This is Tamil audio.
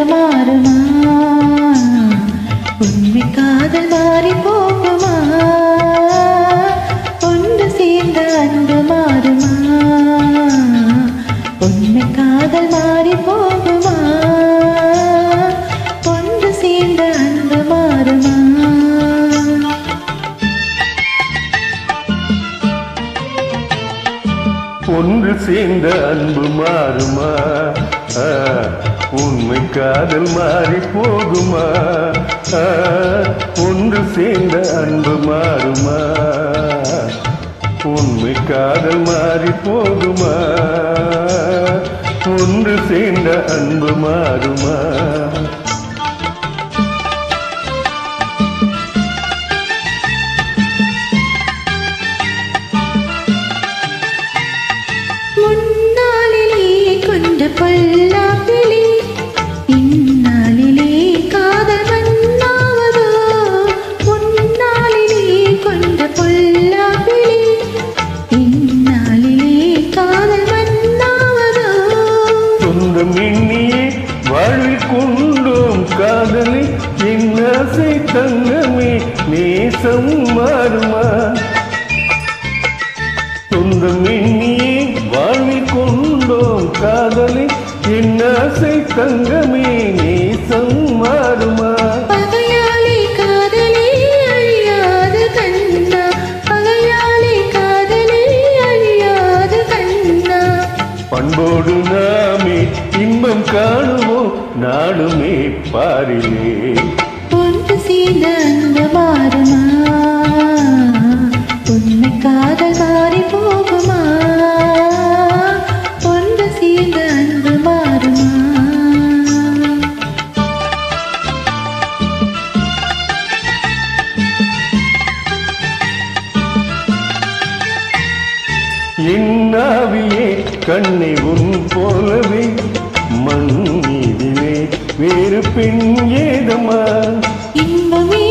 அன்பு மாறுமா உண்மை காதல் மாறி போகுமா ஒன்று சேர்ந்த அன்பு மாறுமா உண்மை காதல் மாறி போகுமா ஒன்று சேர்ந்த அன்பு மாறுமா ஒன்று சேர்ந்த அன்பு மாறுமா உண்மை காதல் மாறி போகுமா ஒன்று சேர்ந்த அன்பு மாறுமா உண்மை காதல் மாறி போகுமா ஒன்று சேர்ந்த அன்பு மாறுமா பொல்லாப்பிலே இந்நாளிலே காதல் மன்னாவதோ உன்னாளிலே கொண்ட பொல்லாப்பிலே இந்நாளிலே காதல் மன்னாவதோ சொந்தம் எண்ணியே வாழ்வில் கொண்டோம் காதலை என் ஆசை தங்கமே நேசம் மாறுமா சொந்தம் எண்ணியே வாழ்வில் கொண்டோம் காதலை என் ஆசை தங்கமே நேசம் மாறுமா பகையாளி காதலே அழியாது கண்ணா பகையாளி காதலே அழியாது கண்ணா பண்போடு நாமே இன்பம் காணுவோம் நாடுமே பாரிலே ஒன்று சேர்ந்த அன்பு மாறுமா உண்மை காதல் மாறி போகுமா ஒன்று சேர்ந்த அன்பு மாறுமா என்னாவியே கண்ணை உன் போலவே மண் மீதிலே வேறு பெண் ஏதமா இன்பமே